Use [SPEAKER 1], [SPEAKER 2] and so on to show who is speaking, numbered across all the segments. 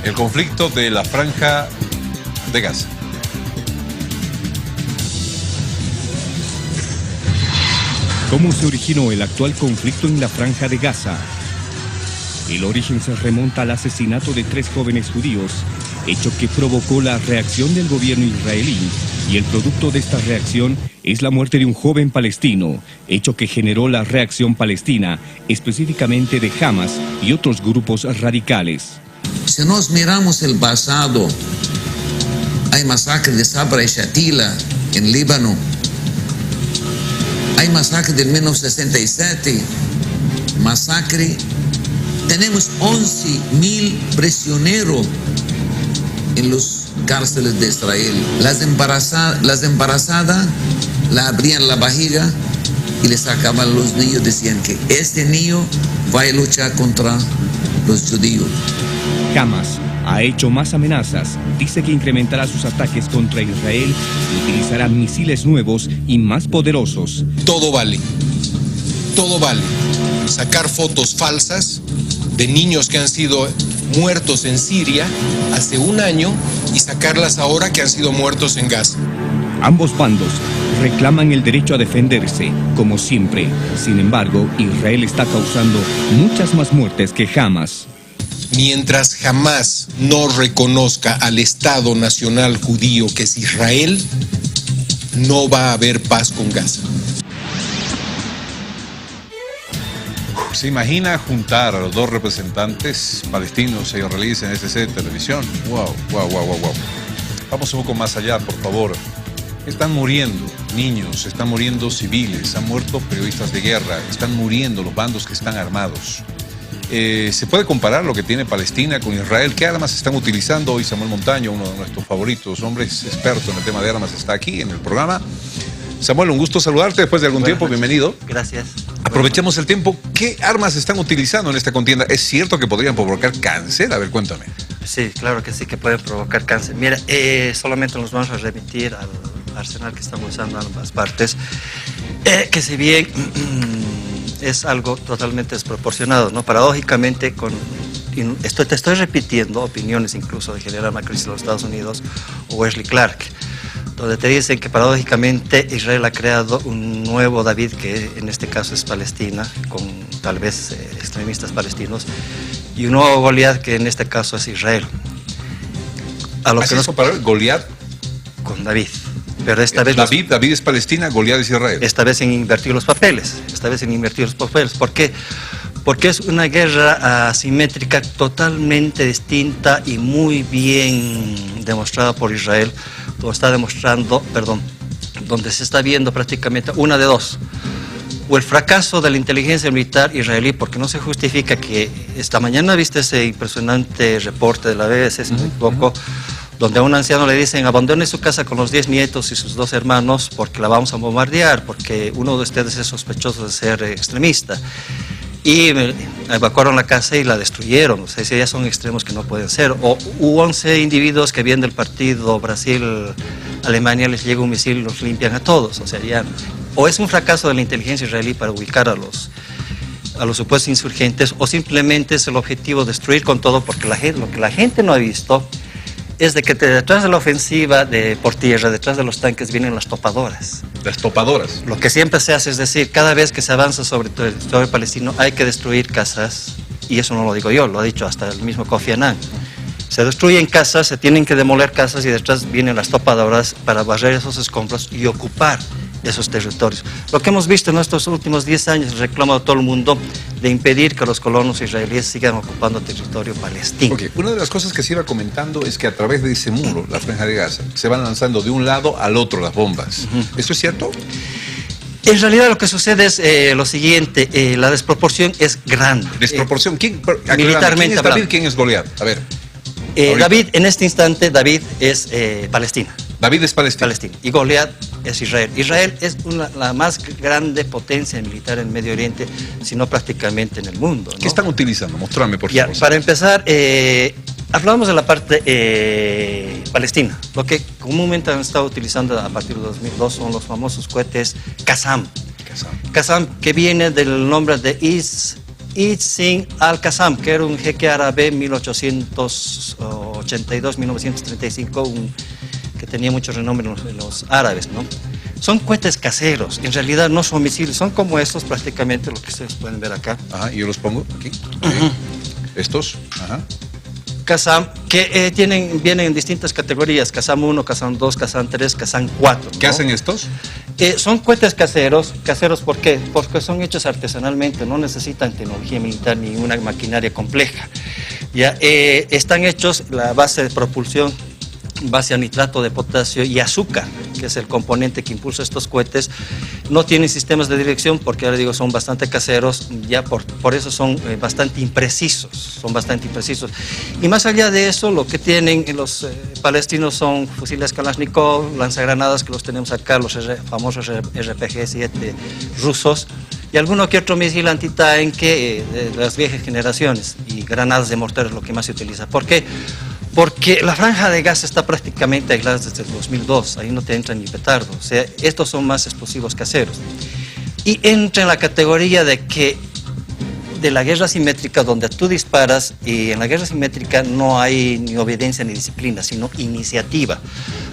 [SPEAKER 1] El conflicto de la Franja de Gaza.
[SPEAKER 2] ¿Cómo se originó el actual conflicto en la Franja de Gaza? El origen se remonta al asesinato de 3 jóvenes judíos, hecho que provocó la reacción del gobierno israelí, y el producto de esta reacción es la muerte de un joven palestino, hecho que generó la reacción palestina, específicamente de Hamas y otros grupos radicales.
[SPEAKER 3] Si nos miramos el pasado, hay masacre de Sabra y Shatila en Líbano, hay masacre del 1967, masacre, tenemos 11.000 prisioneros en los cárceles de Israel. Las embarazadas la abrían la barriga y les sacaban los niños, decían que este niño va a luchar contra los judíos.
[SPEAKER 2] Hamas ha hecho más amenazas, dice que incrementará sus ataques contra Israel y utilizará misiles nuevos y más poderosos.
[SPEAKER 4] Todo vale, todo vale. Sacar fotos falsas de niños que han sido muertos en Siria hace un año y sacarlas ahora que han sido muertos en Gaza.
[SPEAKER 2] Ambos bandos reclaman el derecho a defenderse, como siempre. Sin embargo, Israel está causando muchas más muertes que Hamas.
[SPEAKER 4] Mientras jamás no reconozca al Estado Nacional Judío que es Israel, no va a haber paz con Gaza.
[SPEAKER 1] ¿Se imagina juntar a los dos representantes palestinos e israelíes en ese set de televisión? Wow. Vamos un poco más allá, por favor. Están muriendo niños, están muriendo civiles, han muerto periodistas de guerra, están muriendo los bandos que están armados. ¿Se puede comparar lo que tiene Palestina con Israel? ¿Qué armas están utilizando? Hoy Samuel Montaño, uno de nuestros favoritos, hombres expertos en el tema de armas, está aquí en el programa. Samuel, un gusto saludarte después de algún tiempo, bienvenido.
[SPEAKER 5] Gracias.
[SPEAKER 1] Aprovechemos el tiempo. ¿Qué armas están utilizando en esta contienda? ¿Es cierto que podrían provocar cáncer? A ver, cuéntame.
[SPEAKER 5] Sí, claro que sí, que pueden provocar cáncer. Mira, solamente nos vamos a remitir al arsenal que estamos usando en ambas partes, que si bien es algo totalmente desproporcionado, ¿no? Paradójicamente, te estoy repitiendo opiniones incluso de General McChrystal de los Estados Unidos o Wesley Clark, donde te dicen que paradójicamente Israel ha creado un nuevo David, que en este caso es Palestina, con tal vez extremistas palestinos, y un nuevo Goliat, que en este caso es Israel. A lo
[SPEAKER 1] ¿Así
[SPEAKER 5] que
[SPEAKER 1] es comparar Goliat
[SPEAKER 5] con David. Pero esta vez
[SPEAKER 1] David es Palestina, Goliat es Israel.
[SPEAKER 5] Esta vez en invertir los papeles. ¿Por qué? Porque es una guerra asimétrica totalmente distinta y muy bien demostrada por Israel, donde se está viendo prácticamente una de dos. O el fracaso de la inteligencia militar israelí, porque no se justifica que esta mañana viste ese impresionante reporte de la BBC, si no me equivoco, donde a un anciano le dicen abandone su casa con los 10 nietos y sus 2 hermanos porque la vamos a bombardear, porque uno de ustedes es sospechoso de ser extremista. Y evacuaron la casa y la destruyeron. O sea, ya son extremos que no pueden ser. O hubo 11 individuos que vienen del partido Brasil-Alemania, les llega un misil y los limpian a todos. O sea, ya, o es un fracaso de la inteligencia israelí para ubicar a los supuestos insurgentes, o simplemente es el objetivo destruir con todo, porque lo que la gente no ha visto es de que detrás de la ofensiva por tierra, detrás de los tanques, vienen las topadoras.
[SPEAKER 1] Las topadoras.
[SPEAKER 5] Lo que siempre se hace es decir, cada vez que se avanza sobre el territorio palestino hay que destruir casas, y eso no lo digo yo, lo ha dicho hasta el mismo Kofi Annan. Se destruyen casas, se tienen que demoler casas y detrás vienen las topadoras para barrer esos escombros y ocupar esos territorios. Lo que hemos visto en estos últimos 10 años, el reclamo de todo el mundo de impedir que los colonos israelíes sigan ocupando territorio palestino.
[SPEAKER 1] Okay. Una de las cosas que se iba comentando es que a través de ese muro, la Franja de Gaza, se van lanzando de un lado al otro las bombas. ¿Esto es cierto?
[SPEAKER 5] En realidad lo que sucede es lo siguiente, la desproporción es grande.
[SPEAKER 1] ¿Desproporción?
[SPEAKER 5] Militarmente
[SPEAKER 1] ¿Quién es David? ¿Quién es Goliat? A ver.
[SPEAKER 5] David, en este instante, David es Palestina.
[SPEAKER 1] David es Palestina.
[SPEAKER 5] Y Goliat es Israel. Israel es la más grande potencia militar en Medio Oriente, si no prácticamente en el mundo, ¿no?
[SPEAKER 1] ¿Qué están utilizando? Mostrame, por favor.
[SPEAKER 5] Para empezar, hablamos de la parte palestina. Lo que comúnmente han estado utilizando a partir de 2002 son los famosos cohetes Qassam. Qassam, que viene del nombre de Sin Al-Qassam, que era un jeque árabe 1882-1935, que tenía mucho renombre en los árabes, ¿no? Son cohetes caseros, en realidad no son misiles, son como estos prácticamente, lo que ustedes pueden ver acá.
[SPEAKER 1] Ajá, yo los pongo aquí. Estos, ajá.
[SPEAKER 5] Qassam, que vienen en distintas categorías, Qassam 1, Qassam 2, Qassam 3, Qassam 4. ¿No?
[SPEAKER 1] ¿Qué hacen estos?
[SPEAKER 5] Son cohetes caseros. ¿Por qué? Porque son hechos artesanalmente, no necesitan tecnología militar ni una maquinaria compleja. Ya, están hechos, la base de propulsión, base a nitrato de potasio y azúcar, que es el componente que impulsa estos cohetes. No tienen sistemas de dirección porque, ahora digo, son bastante caseros, ya por eso son bastante imprecisos, Y más allá de eso, lo que tienen los palestinos son fusiles Kalashnikov, lanzagranadas, que los tenemos acá, los famosos RPG-7 rusos, y alguno que otro misil antitanque de las viejas generaciones, y granadas de mortero es lo que más se utiliza. ¿Por qué? Porque la franja de Gaza está prácticamente aislada desde el 2002, ahí no te entra ni petardo, o sea, estos son más explosivos caseros. Y entra en la categoría de la guerra simétrica, donde tú disparas, y en la guerra simétrica no hay ni obediencia ni disciplina, sino iniciativa.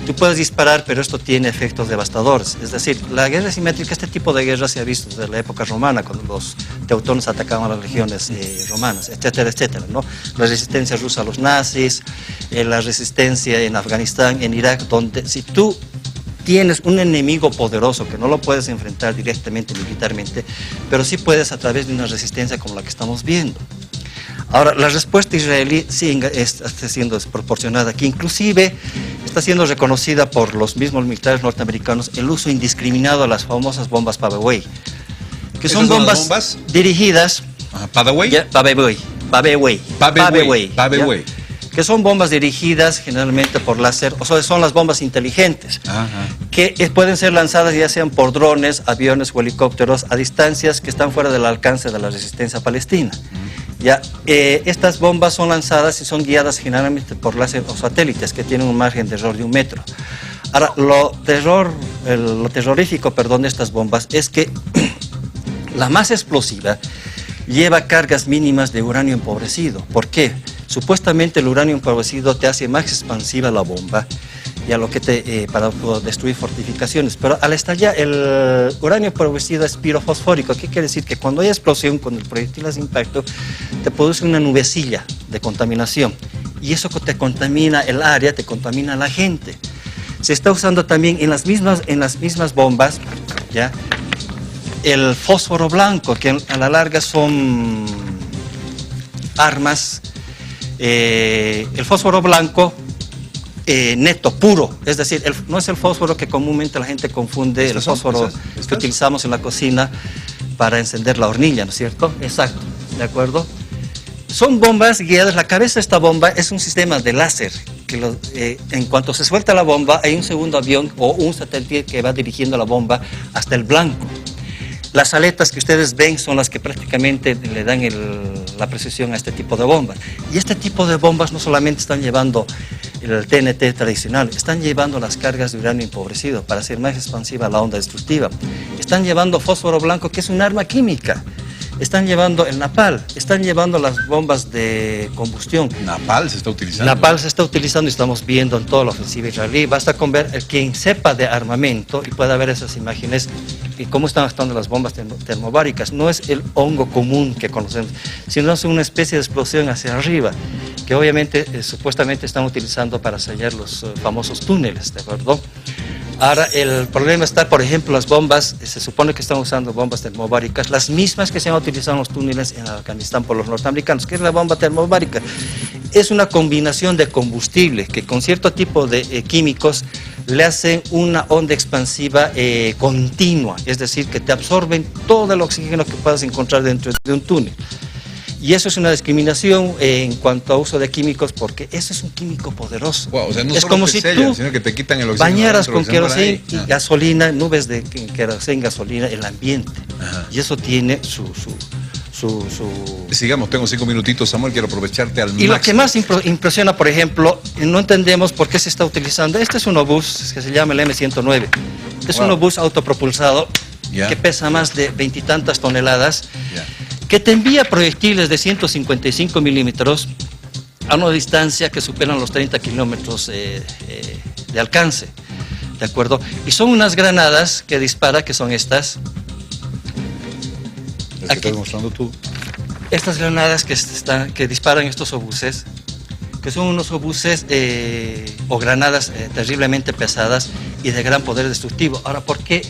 [SPEAKER 5] Tú puedes disparar, pero esto tiene efectos devastadores. Es decir, la guerra simétrica, este tipo de guerra se ha visto desde la época romana, cuando los teutones atacaban a las legiones romanas, etcétera, etcétera, ¿no? La resistencia rusa a los nazis, la resistencia en Afganistán, en Irak, donde si tú tienes un enemigo poderoso que no lo puedes enfrentar directamente militarmente, pero sí puedes a través de una resistencia como la que estamos viendo. Ahora, la respuesta israelí sí está siendo desproporcionada, que inclusive está siendo reconocida por los mismos militares norteamericanos el uso indiscriminado de las famosas bombas Paveway, que son bombas dirigidas...
[SPEAKER 1] ¿Paveway?
[SPEAKER 5] Paveway. Que son bombas dirigidas generalmente por láser, o sea, son las bombas inteligentes, que pueden ser lanzadas ya sean por drones, aviones o helicópteros a distancias que están fuera del alcance de la resistencia palestina. Ya, estas bombas son lanzadas y son guiadas generalmente por láser o satélites que tienen un margen de error de 1 metro. Ahora, lo terrorífico de estas bombas es que la más explosiva lleva cargas mínimas de uranio empobrecido. ¿Por qué? Supuestamente el uranio empobrecido te hace más expansiva la bomba y a lo que para destruir fortificaciones. Pero al estallar, el uranio empobrecido es pirofosfórico. ¿Qué quiere decir? Que cuando hay explosión, cuando el proyectil hace impacto, te produce una nubecilla de contaminación. Y eso te contamina el área, te contamina a la gente. Se está usando también en las mismas bombas, ¿ya?, el fósforo blanco, que a la larga son armas. El fósforo blanco neto, puro, es decir, no es el fósforo que comúnmente la gente confunde, el fósforo que utilizamos en la cocina para encender la hornilla, ¿no es cierto? Exacto, ¿de acuerdo? Son bombas guiadas, la cabeza de esta bomba es un sistema de láser, que en cuanto se suelta la bomba, hay un segundo avión o un satélite que va dirigiendo la bomba hasta el blanco. Las aletas que ustedes ven son las que prácticamente le dan la precisión a este tipo de bombas. Y este tipo de bombas no solamente están llevando el TNT tradicional, están llevando las cargas de uranio empobrecido para hacer más expansiva la onda destructiva. Están llevando fósforo blanco, que es un arma química. Están llevando el napal, están llevando las bombas de combustión.
[SPEAKER 1] ¿Napal se está utilizando?
[SPEAKER 5] Napal se está utilizando y estamos viendo en toda la ofensiva israelí. Basta con ver quien sepa de armamento y pueda ver esas imágenes y cómo están actuando las bombas termobáricas. No es el hongo común que conocemos, sino es una especie de explosión hacia arriba, que obviamente supuestamente están utilizando para sellar los famosos túneles, ¿de acuerdo? Ahora, el problema está, por ejemplo, las bombas, se supone que están usando bombas termobáricas, las mismas que se han utilizado en los túneles en Afganistán por los norteamericanos. ¿Qué es la bomba termobárica? Es una combinación de combustible que con cierto tipo de químicos le hacen una onda expansiva continua, es decir, que te absorben todo el oxígeno que puedas encontrar dentro de un túnel. Y eso es una discriminación en cuanto a uso de químicos, porque eso es un químico poderoso.
[SPEAKER 1] Wow, o sea, no
[SPEAKER 5] es
[SPEAKER 1] solo
[SPEAKER 5] como
[SPEAKER 1] te
[SPEAKER 5] si
[SPEAKER 1] sellan,
[SPEAKER 5] tú
[SPEAKER 1] sino que te quitan el oxígeno
[SPEAKER 5] bañaras con queroseno y
[SPEAKER 1] Ah.
[SPEAKER 5] gasolina, nubes de queroseno, gasolina, el ambiente.
[SPEAKER 1] Ajá.
[SPEAKER 5] Y eso tiene su
[SPEAKER 1] Sigamos, tengo 5 minutitos, Samuel, quiero aprovecharte al
[SPEAKER 5] Y
[SPEAKER 1] máximo.
[SPEAKER 5] lo que más impresiona, por ejemplo, no entendemos por qué se está utilizando. Este es un obús que se llama el M109. Es un obús autopropulsado que pesa más de 20 y tantas toneladas. que te envía proyectiles de 155 milímetros a una distancia que superan los 30 kilómetros de alcance, ¿de acuerdo? Y son unas granadas que dispara, que son estas.
[SPEAKER 1] ¿Qué estás mostrando tú?
[SPEAKER 5] Estas granadas que disparan estos obuses, que son unos obuses o granadas terriblemente pesadas y de gran poder destructivo. Ahora, ¿por qué?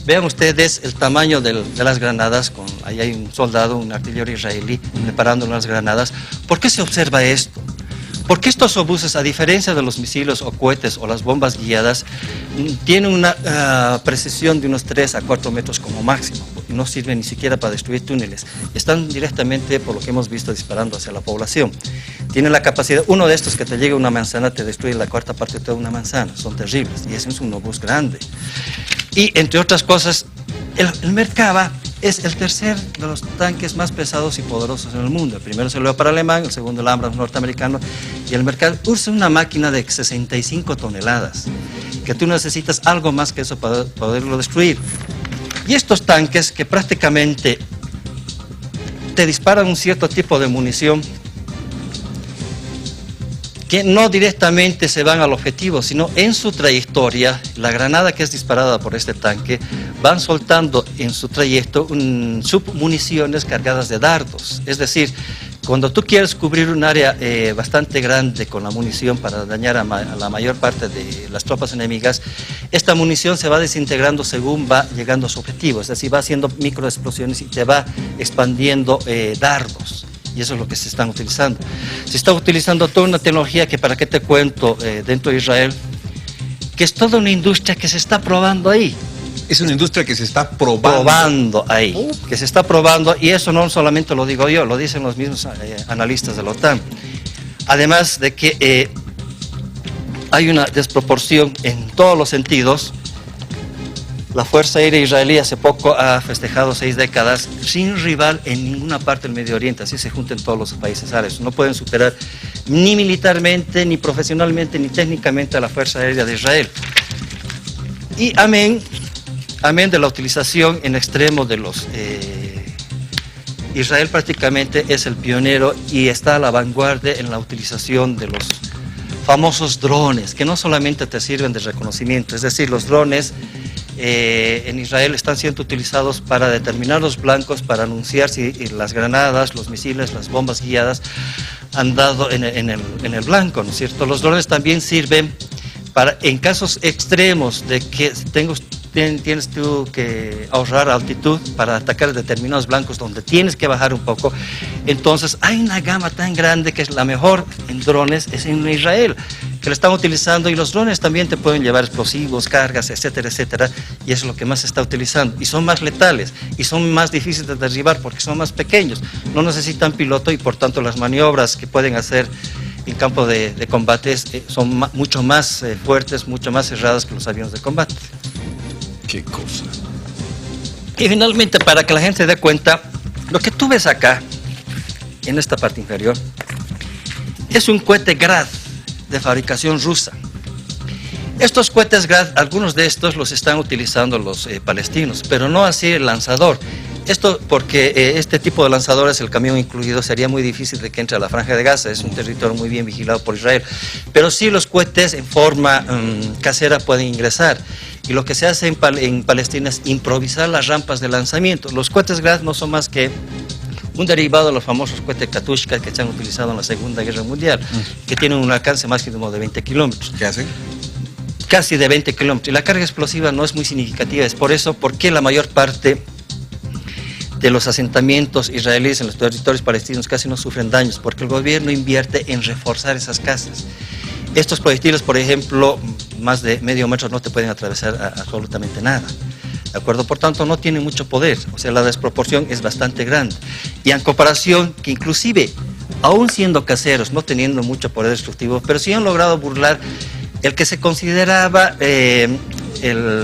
[SPEAKER 5] Vean ustedes el tamaño de las granadas. Ahí hay un soldado, un artillero israelí preparando unas granadas. ¿Por qué se observa esto? Porque estos obuses, a diferencia de los misiles o cohetes o las bombas guiadas, tienen una precisión de unos 3 a 4 metros como máximo. No sirven ni siquiera para destruir túneles. Están directamente, por lo que hemos visto, disparando hacia la población. Tienen la capacidad, uno de estos que te llega una manzana, te destruye la cuarta parte de toda una manzana. Son terribles. Y ese es un obús grande. Y entre otras cosas, el Merkava es el tercer de los tanques más pesados y poderosos en el mundo. El primero es el Leopard alemán, el segundo el Abrams norteamericano, y el Merkava usa una máquina de 65 toneladas, que tú necesitas algo más que eso para poderlo destruir. Y estos tanques que prácticamente te disparan un cierto tipo de munición, que no directamente se van al objetivo, sino en su trayectoria, la granada que es disparada por este tanque, van soltando en su trayecto submuniciones cargadas de dardos. Es decir, cuando tú quieres cubrir un área bastante grande con la munición para dañar a la mayor parte de las tropas enemigas, esta munición se va desintegrando según va llegando a su objetivo. Es decir, va haciendo microexplosiones y te va expandiendo dardos. Y eso es lo que se están utilizando. Se está utilizando toda una tecnología que, para qué te cuento, dentro de Israel, que es toda una industria que se está probando ahí.
[SPEAKER 1] Es una industria que se está probando.
[SPEAKER 5] Probando ahí, que se está probando, y eso no solamente lo digo yo, lo dicen los mismos analistas de la OTAN. Además de que hay una desproporción en todos los sentidos. La Fuerza Aérea Israelí hace poco ha festejado 6 décadas sin rival en ninguna parte del Medio Oriente. Así se juntan todos los países árabes. No pueden superar ni militarmente, ni profesionalmente, ni técnicamente a la Fuerza Aérea de Israel. Y amén de la utilización en extremo de los... Israel prácticamente es el pionero y está a la vanguardia en la utilización de los famosos drones, que no solamente te sirven de reconocimiento, es decir, los drones... en Israel están siendo utilizados para determinar los blancos, para anunciar si las granadas, los misiles, las bombas guiadas han dado en el blanco, ¿no es cierto? Los drones también sirven para, en casos extremos de que tienes tú que ahorrar altitud para atacar determinados blancos donde tienes que bajar un poco. Entonces hay una gama tan grande que es la mejor en drones, es en Israel, que lo están utilizando, y los drones también te pueden llevar explosivos, cargas, etcétera, etcétera, y eso es lo que más se está utilizando, y son más letales, y son más difíciles de derribar porque son más pequeños, no necesitan piloto, y por tanto las maniobras que pueden hacer en campo de combates son mucho más fuertes, mucho más cerradas que los aviones de combate.
[SPEAKER 1] Qué cosa.
[SPEAKER 5] Y finalmente, para que la gente se dé cuenta, lo que tú ves acá, en esta parte inferior, es un cohete Grad de fabricación rusa. Estos cohetes Grad, algunos de estos los están utilizando los palestinos, pero no así el lanzador. Esto porque este tipo de lanzadores, el camión incluido, sería muy difícil de que entre a la Franja de Gaza. Es un territorio muy bien vigilado por Israel. Pero sí los cohetes en forma casera pueden ingresar. Y lo que se hace en Palestina es improvisar las rampas de lanzamiento. Los cohetes Grad no son más que un derivado de los famosos cohetes Katyusha que se han utilizado en la Segunda Guerra Mundial, que tienen un alcance máximo de 20 kilómetros.
[SPEAKER 1] ¿Qué hacen?
[SPEAKER 5] Casi de 20 kilómetros. Y la carga explosiva no es muy significativa. Es por eso porque la mayor parte de los asentamientos israelíes en los territorios palestinos casi no sufren daños, porque el gobierno invierte en reforzar esas casas. Estos proyectiles, por ejemplo, más de medio metro no te pueden atravesar absolutamente nada. ¿De acuerdo? Por tanto, no tienen mucho poder, o sea, la desproporción es bastante grande. Y en comparación, que inclusive, aún siendo caseros, no teniendo mucho poder destructivo, pero sí han logrado burlar el que se consideraba el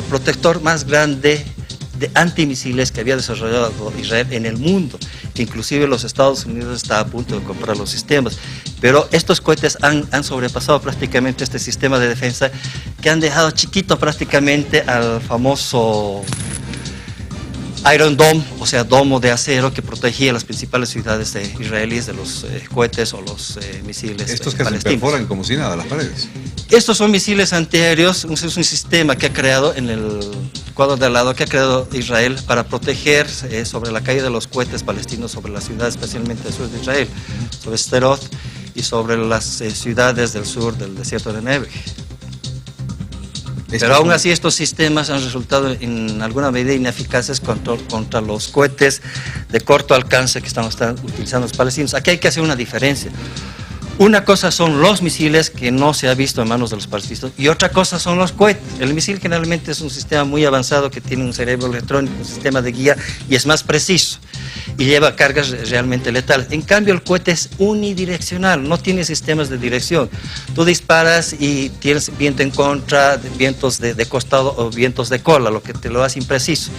[SPEAKER 5] protector más grande de antimisiles que había desarrollado Israel en el mundo, que inclusive los Estados Unidos está a punto de comprar los sistemas. Pero estos cohetes han sobrepasado prácticamente este sistema de defensa, que han dejado chiquito prácticamente al famoso Iron Dome, o sea, domo de acero que protegía las principales ciudades israelíes de los cohetes o los misiles
[SPEAKER 1] Estos que se
[SPEAKER 5] palestinos.
[SPEAKER 1] perforan como si nada las paredes.
[SPEAKER 5] Estos son misiles antiaéreos, es un sistema que ha creado en el cuadro de al lado, que ha creado Israel para proteger sobre la caída de los cohetes palestinos sobre la ciudad, especialmente del sur de Israel, sobre Sderot y sobre las ciudades del sur del desierto de Negev. Pero aún así estos sistemas han resultado en alguna medida ineficaces contra los cohetes de corto alcance que están utilizando los palestinos. Aquí hay que hacer una diferencia. Una cosa son los misiles que no se ha visto en manos de los palestinos y otra cosa son los cohetes. El misil generalmente es un sistema muy avanzado que tiene un cerebro electrónico, un sistema de guía y es más preciso y lleva cargas realmente letales. En cambio el cohete es unidireccional, no tiene sistemas de dirección. Tú disparas y tienes viento en contra, vientos de costado o vientos de cola, lo que te lo hace impreciso.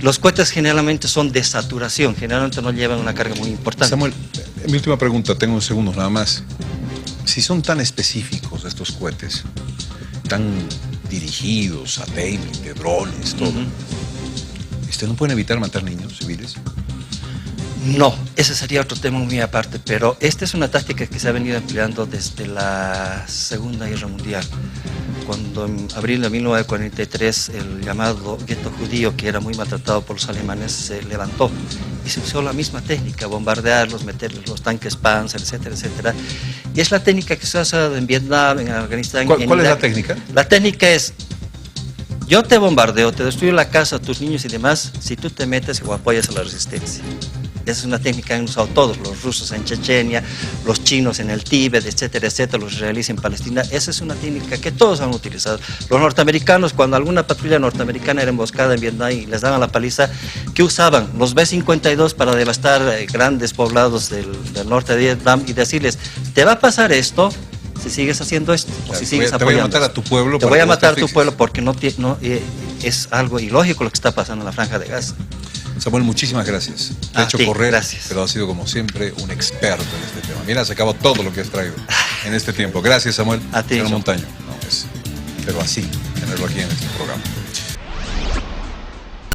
[SPEAKER 5] Los cohetes generalmente son de saturación, generalmente no llevan una carga muy importante.
[SPEAKER 1] Samuel, mi última pregunta, tengo unos segundos nada más. Si son tan específicos estos cohetes, tan dirigidos, satélite, drones, todo, ¿no pueden evitar matar niños civiles?
[SPEAKER 5] No, ese sería otro tema muy aparte, pero esta es una táctica que se ha venido empleando desde la Segunda Guerra Mundial. Cuando en abril de 1943 el llamado gueto judío, que era muy maltratado por los alemanes, se levantó y se usó la misma técnica, bombardearlos, meterles los tanques Panzer, etcétera, etcétera. Y es la técnica que se usa en Vietnam, en Afganistán.
[SPEAKER 1] ¿Cuál
[SPEAKER 5] en
[SPEAKER 1] es la técnica?
[SPEAKER 5] La técnica es: yo te bombardeo, te destruyo la casa, tus niños y demás, si tú te metes o apoyas a la resistencia. Esa es una técnica que han usado todos, los rusos en Chechenia, los chinos en el Tíbet, etcétera, etcétera, los israelíes en Palestina. Esa es una técnica que todos han utilizado. Los norteamericanos, cuando alguna patrulla norteamericana era emboscada en Vietnam y les daban la paliza, ¿qué usaban? Los B-52 para devastar grandes poblados del norte de Vietnam y decirles: te va a pasar esto si sigues haciendo esto, o si sigues
[SPEAKER 1] te voy a matar a tu pueblo.
[SPEAKER 5] Te voy a matar a tu pueblo porque es algo ilógico lo que está pasando en la Franja de Gaza.
[SPEAKER 1] Samuel, muchísimas gracias. Te he hecho correr,
[SPEAKER 5] gracias.
[SPEAKER 1] pero has sido como siempre un experto en este tema. Mira, se acabó todo lo que has traído en este tiempo. Gracias, Samuel.
[SPEAKER 5] A ti,
[SPEAKER 1] Señor Montaño. No, pero así, tenerlo aquí en este programa.